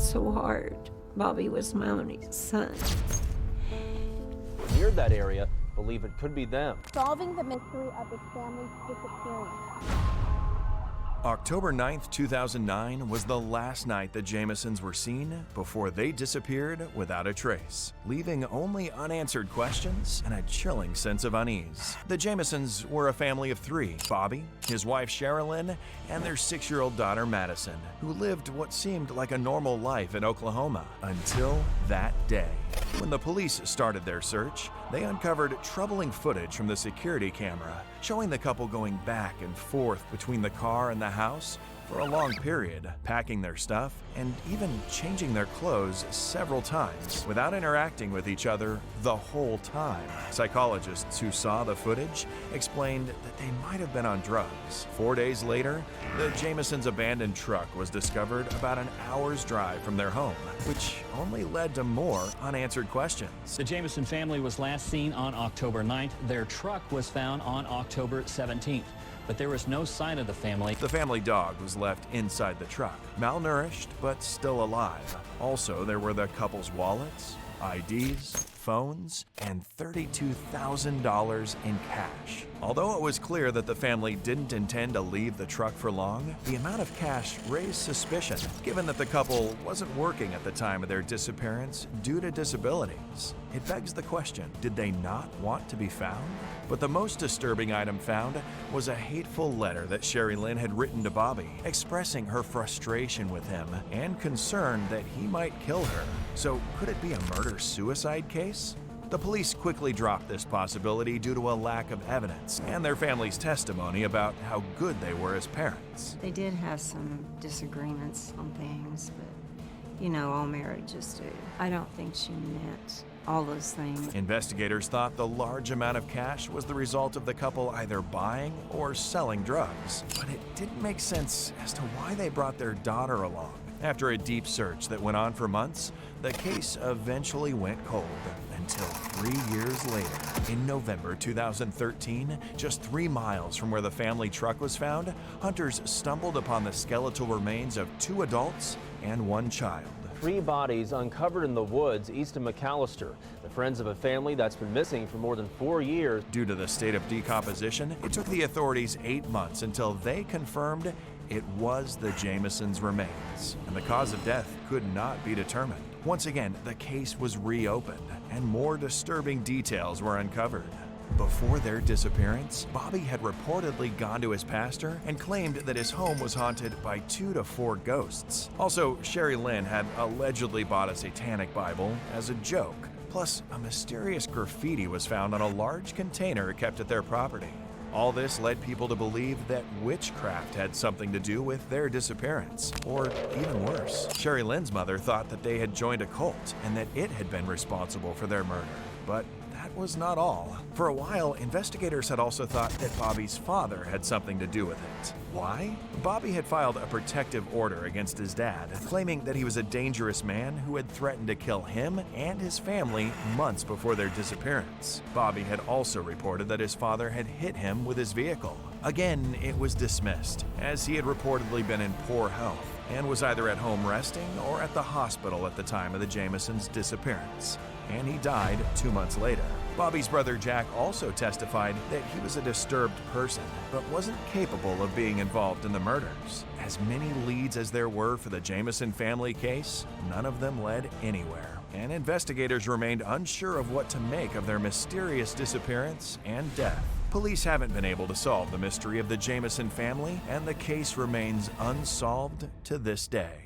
so hard. Bobby was my only son. Near that area, believe it could be them. Solving the mystery of this family's disappearance. October 9th, 2009 was the last night the Jamisons were seen before they disappeared without a trace, leaving only unanswered questions and a chilling sense of unease. The Jamisons were a family of three: Bobby, his wife Sherilyn, and their 6-year-old daughter Madison, who lived what seemed like a normal life in Oklahoma until that day. When the police started their search, they uncovered troubling footage from the security camera showing the couple going back and forth between the car and the house for a long period, packing their stuff and even changing their clothes several times without interacting with each other the whole time. Psychologists who saw the footage explained that they might have been on drugs. 4 days later, the Jamisons' abandoned truck was discovered about an hour's drive from their home, which only led to more unanswered questions. The Jamison family was last seen on October 9th. Their truck was found on October 17th. But there was no sign of the family. The family dog was left inside the truck, malnourished but still alive. Also, there were the couple's wallets, IDs, phones, and $32,000 in cash. Although it was clear that the family didn't intend to leave the truck for long, the amount of cash raised suspicion, given that the couple wasn't working at the time of their disappearance due to disabilities. It begs the question, did they not want to be found? But the most disturbing item found was a hateful letter that Sherilyn had written to Bobby, expressing her frustration with him and concern that he might kill her. So could it be a murder-suicide case? The police quickly dropped this possibility due to a lack of evidence and their family's testimony about how good they were as parents. They did have some disagreements on things, but you know, all marriages do. I don't think she meant all those things. Investigators thought the large amount of cash was the result of the couple either buying or selling drugs, but it didn't make sense as to why they brought their daughter along. After a deep search that went on for months, the case eventually went cold until 3 years later. In November 2013, just 3 miles from where the family truck was found, hunters stumbled upon the skeletal remains of 2 adults and 1 child. 3 bodies uncovered in the woods east of McAllister, the friends of a family that's been missing for more than 4 years. Due to the state of decomposition, it took the authorities 8 months until they confirmed it was the Jamisons' remains, and the cause of death could not be determined. Once again, the case was reopened, and more disturbing details were uncovered. Before their disappearance, Bobby had reportedly gone to his pastor and claimed that his home was haunted by 2 to 4 ghosts. Also, Sherilyn had allegedly bought a satanic Bible as a joke. Plus, a mysterious graffiti was found on a large container kept at their property. All this led people to believe that witchcraft had something to do with their disappearance, or even worse. Sherilyn's mother thought that they had joined a cult and that it had been responsible for their murder. But that was not all. For a while, investigators had also thought that Bobby's father had something to do with it. Why? Bobby had filed a protective order against his dad, claiming that he was a dangerous man who had threatened to kill him and his family months before their disappearance. Bobby had also reported that his father had hit him with his vehicle. Again, it was dismissed, as he had reportedly been in poor health and was either at home resting or at the hospital at the time of the Jamisons' disappearance, and he died 2 months later. Bobby's brother Jack also testified that he was a disturbed person, but wasn't capable of being involved in the murders. As many leads as there were for the Jamison family case, none of them led anywhere, and investigators remained unsure of what to make of their mysterious disappearance and death. Police haven't been able to solve the mystery of the Jamison family, and the case remains unsolved to this day.